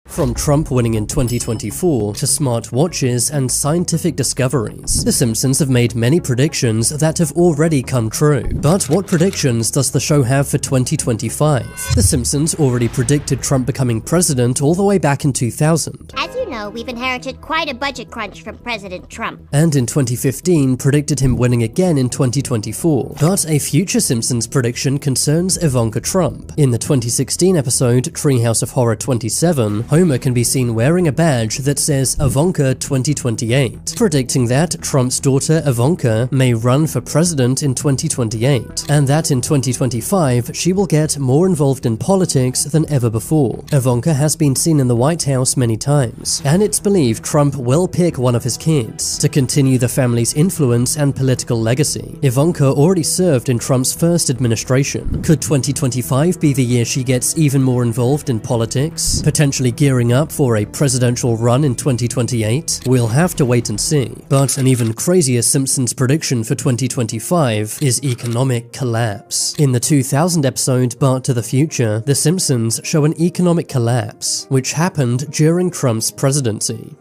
From Trump winning in 2024 to smart watches and scientific discoveries, The Simpsons have made many predictions that have already come true. But what predictions does the show have for 2025? The Simpsons already predicted Trump becoming president all the way back in 2000. As you know, we've inherited quite a budget crunch from President Trump. And in 2015 predicted him winning again in 2024. But a future Simpsons prediction concerns Ivanka Trump. In the 2016 episode Treehouse of Horror 27, Homer can be seen wearing a badge that says Ivanka 2028, predicting that Trump's daughter Ivanka may run for president in 2028, and that in 2025 she will get more involved in politics than ever before. Ivanka has been seen in the White House many times, and it's believed Trump will pick one of his kids to continue the family's influence and political legacy. Ivanka already served in Trump's first administration. Could 2025 be the year she gets even more involved in politics, potentially gearing up for a presidential run in 2028? We'll have to wait and see. But an even crazier Simpsons prediction for 2025 is economic collapse. In the 2000 episode Back to the Future, The Simpsons show an economic collapse, which happened during Trump's presidency.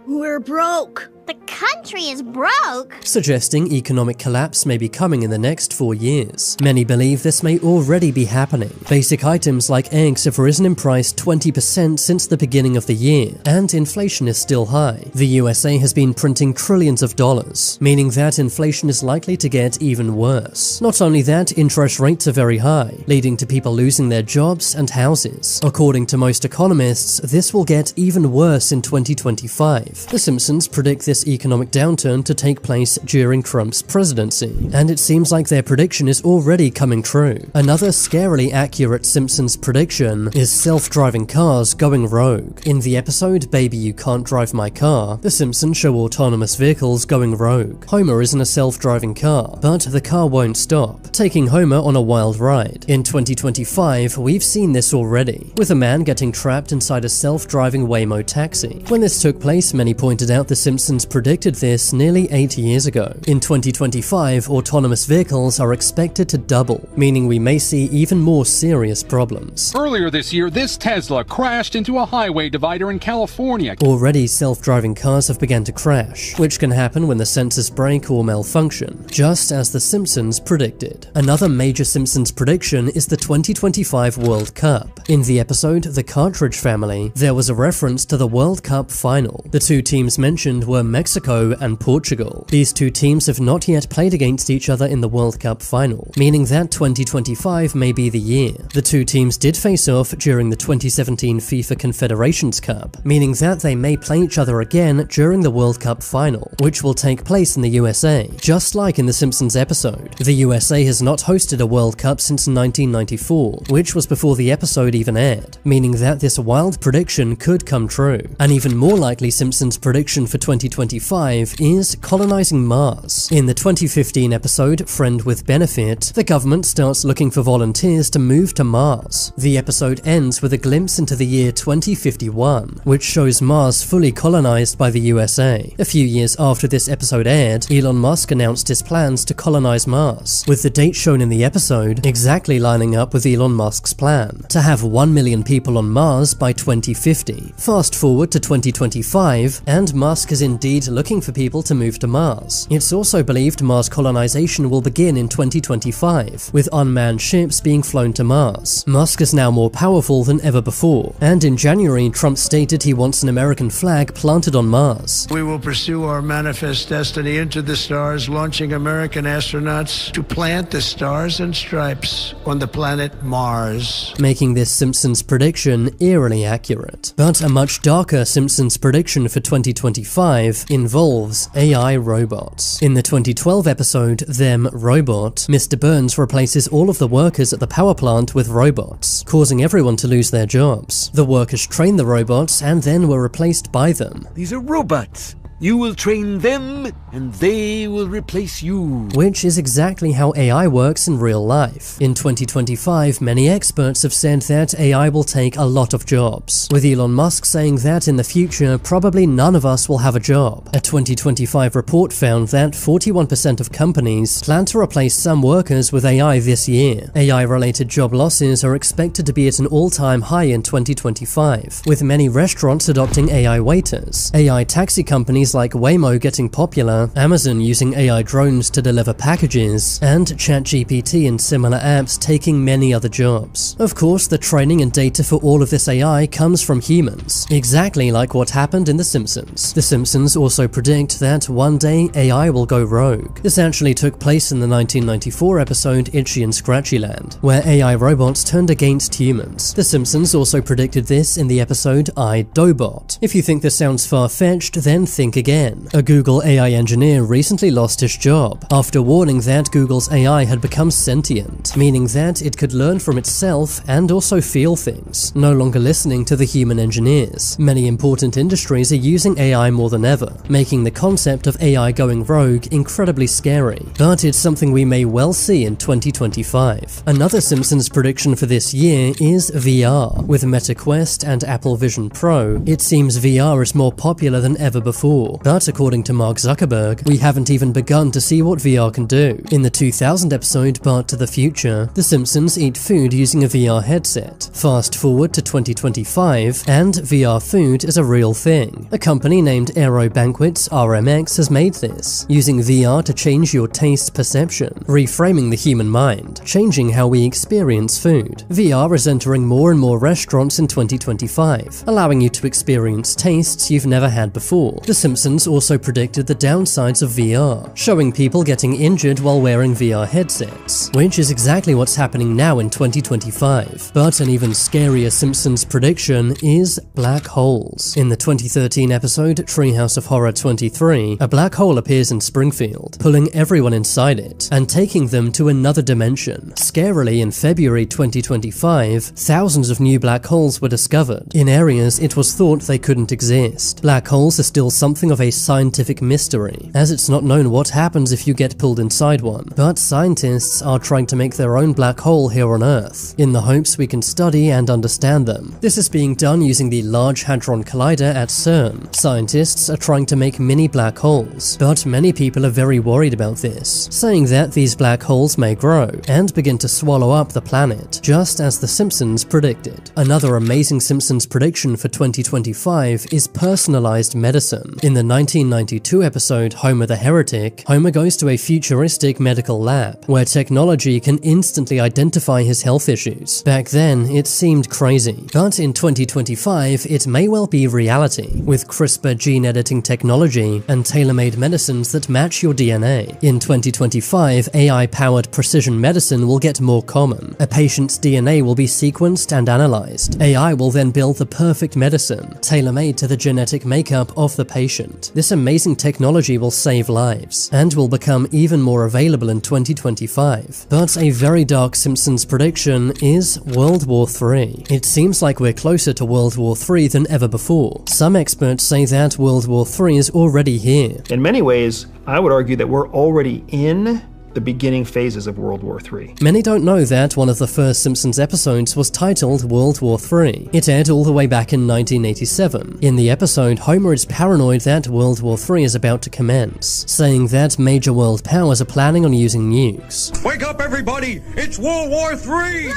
We're broke. The country is broke? Suggesting economic collapse may be coming in the next 4 years. Many believe this may already be happening. Basic items like eggs have risen in price 20% since the beginning of the year, and inflation is still high. The USA has been printing trillions of dollars, meaning that inflation is likely to get even worse. Not only that, interest rates are very high, leading to people losing their jobs and houses. According to most economists, this will get even worse in 2025. The Simpsons predict this economic downturn to take place during Trump's presidency, and it seems like their prediction is already coming true. Another scarily accurate Simpsons prediction is self-driving cars going rogue. In the episode Baby You Can't Drive My Car, The Simpsons show autonomous vehicles going rogue. Homer is in a self-driving car, but the car won't stop, taking Homer on a wild ride. In 2025, we've seen this already, with a man getting trapped inside a self-driving Waymo taxi. When this took place, many pointed out The Simpsons predicted this nearly 8 years ago. In 2025, autonomous vehicles are expected to double, meaning we may see even more serious problems. Earlier this year, this Tesla crashed into a highway divider in California. Already, self-driving cars have begun to crash, which can happen when the sensors break or malfunction, just as The Simpsons predicted. Another major Simpsons prediction is the 2025 World Cup. In the episode The Cartridge Family, there was a reference to the World Cup final. The two teams mentioned were Mexico and Portugal. These two teams have not yet played against each other in the World Cup final, meaning that 2025 may be the year. The two teams did face off during the 2017 FIFA Confederations Cup, meaning that they may play each other again during the World Cup final, which will take place in the USA. Just like in the Simpsons episode, the USA has not hosted a World Cup since 1994, which was before the episode even aired, meaning that this wild prediction could come true. An even more likely Simpsons prediction for 2025 is colonizing Mars. In the 2015 episode Friend with Benefit, the government starts looking for volunteers to move to Mars. The episode ends with a glimpse into the year 2051, which shows Mars fully colonized by the USA. A few years after this episode aired, Elon Musk announced his plans to colonize Mars, with the date shown in the episode exactly lining up with Elon Musk's plan, to have 1 million people on Mars by 2050. Fast forward to 2025, and Musk is indeed looking for people to move to Mars. It's also believed Mars colonization will begin in 2025, with unmanned ships being flown to Mars. Musk is now more powerful than ever before, and in January, Trump stated he wants an American flag planted on Mars. We will pursue our manifest destiny into the stars, launching American astronauts to plant the stars and stripes on the planet Mars, making this Simpsons prediction eerily accurate. But a much darker Simpsons prediction for 2025 involves AI robots. In the 2012 episode Them Robot, Mr. Burns replaces all of the workers at the power plant with robots, causing everyone to lose their jobs. The workers train the robots and then were replaced by them. These are robots. You will train them, and they will replace you. Which is exactly how AI works in real life. In 2025, many experts have said that AI will take a lot of jobs, with Elon Musk saying that in the future, probably none of us will have a job. A 2025 report found that 41% of companies plan to replace some workers with AI this year. AI-related job losses are expected to be at an all-time high in 2025, with many restaurants adopting AI waiters, AI taxi companies like Waymo getting popular, Amazon using AI drones to deliver packages, and ChatGPT and similar apps taking many other jobs. Of course, the training and data for all of this AI comes from humans, exactly like what happened in The Simpsons. The Simpsons also predict that one day AI will go rogue. This actually took place in the 1994 episode Itchy and Scratchy Land, where AI robots turned against humans. The Simpsons also predicted this in the episode I, Dobot. If you think this sounds far-fetched, then think again. A Google AI engineer recently lost his job after warning that Google's AI had become sentient, meaning that it could learn from itself and also feel things, no longer listening to the human engineers. Many important industries are using AI more than ever, making the concept of AI going rogue incredibly scary. But it's something we may well see in 2025. Another Simpsons prediction for this year is VR. With Meta Quest and Apple Vision Pro, it seems VR is more popular than ever before. But according to Mark Zuckerberg, we haven't even begun to see what VR can do. In the 2000 episode Back to the Future, the Simpsons eat food using a VR headset. Fast forward to 2025, and VR food is a real thing. A company named Aero Banquets RMX has made this, using VR to change your taste perception, reframing the human mind, changing how we experience food. VR is entering more and more restaurants in 2025, allowing you to experience tastes you've never had before. The Simpsons also predicted the downsides of VR, showing people getting injured while wearing VR headsets, which is exactly what's happening now in 2025. But an even scarier Simpsons prediction is black holes. In the 2013 episode Treehouse of Horror 23, a black hole appears in Springfield, pulling everyone inside it and taking them to another dimension. Scarily, in February 2025, thousands of new black holes were discovered in areas it was thought they couldn't exist. Black holes are still something of a scientific mystery, as it's not known what happens if you get pulled inside one, but scientists are trying to make their own black hole here on Earth, in the hopes we can study and understand them. This is being done using the Large Hadron Collider at CERN. Scientists are trying to make mini black holes, but many people are very worried about this, saying that these black holes may grow and begin to swallow up the planet, just as The Simpsons predicted. Another amazing Simpsons prediction for 2025 is personalized medicine. In the 1992 episode Homer the Heretic, Homer goes to a futuristic medical lab, where technology can instantly identify his health issues. Back then, it seemed crazy, but in 2025, it may well be reality, with CRISPR gene editing technology and tailor-made medicines that match your DNA. In 2025, AI-powered precision medicine will get more common. A patient's DNA will be sequenced and analyzed. AI will then build the perfect medicine, tailor-made to the genetic makeup of the patient. This amazing technology will save lives, and will become even more available in 2025. But a very dark Simpsons prediction is World War III. It seems like we're closer to World War III than ever before. Some experts say that World War III is already here. In many ways, I would argue that we're already in the beginning phases of World War III. Many don't know that one of the first Simpsons episodes was titled World War III. It aired all the way back in 1987. In the episode, Homer is paranoid that World War III is about to commence, saying that major world powers are planning on using nukes. Wake up, everybody! It's World War III!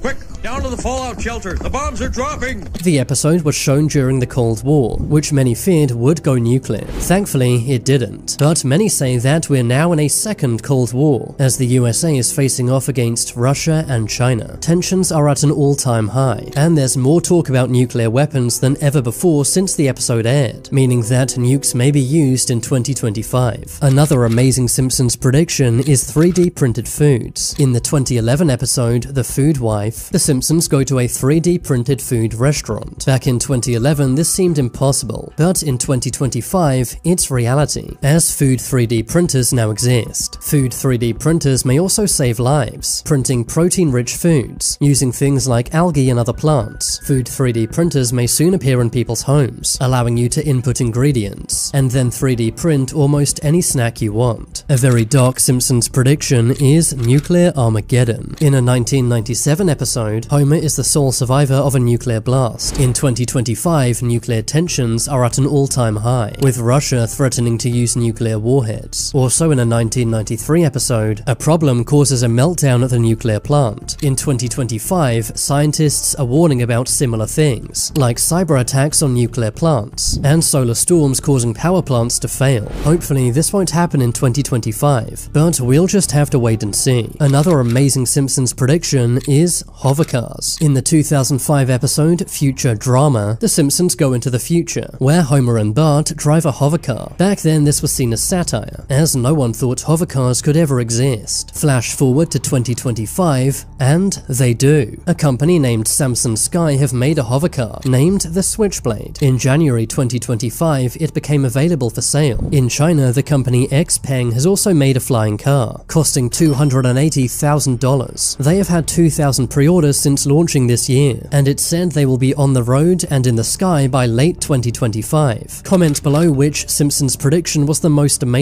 Quick, down to the fallout shelter. The bombs are dropping! The episode was shown during the Cold War, which many feared would go nuclear. Thankfully, it didn't. But many say that we're now in a second Cold War, as the USA is facing off against Russia and China. Tensions are at an all-time high, and there's more talk about nuclear weapons than ever before since the episode aired, meaning that nukes may be used in 2025. Another amazing Simpsons prediction is 3D printed foods. In the 2011 episode The Food Wife, the Simpsons go to a 3D printed food restaurant. Back in 2011, this seemed impossible, but in 2025, it's reality, as food 3D printers now exist. Food 3D printers may also save lives, printing protein-rich foods, using things like algae and other plants. Food 3D printers may soon appear in people's homes, allowing you to input ingredients, and then 3D print almost any snack you want. A very dark Simpsons prediction is nuclear Armageddon. In a 1997 episode, Homer is the sole survivor of a nuclear blast. In 2025, nuclear tensions are at an all-time high, with Russia threatening to use nuclear warheads. Also in a 1993 episode, a problem causes a meltdown at the nuclear plant. In 2025, scientists are warning about similar things, like cyber attacks on nuclear plants, and solar storms causing power plants to fail. Hopefully this won't happen in 2025, but we'll just have to wait and see. Another amazing Simpsons prediction is hovercars. In the 2005 episode Future Drama, the Simpsons go into the future, where Homer and Bart drive a hovercar. Back then this was seen as satire, as no one thought hovercars could ever exist. Flash forward to 2025, and they do. A company named Samsung Sky have made a hovercar, named the Switchblade. In January 2025, it became available for sale. In China, the company Xpeng has also made a flying car, costing $280,000. They have had 2,000 pre-orders since launching this year, and it's said they will be on the road and in the sky by late 2025. Comment below which Simpsons prediction was the most amazing.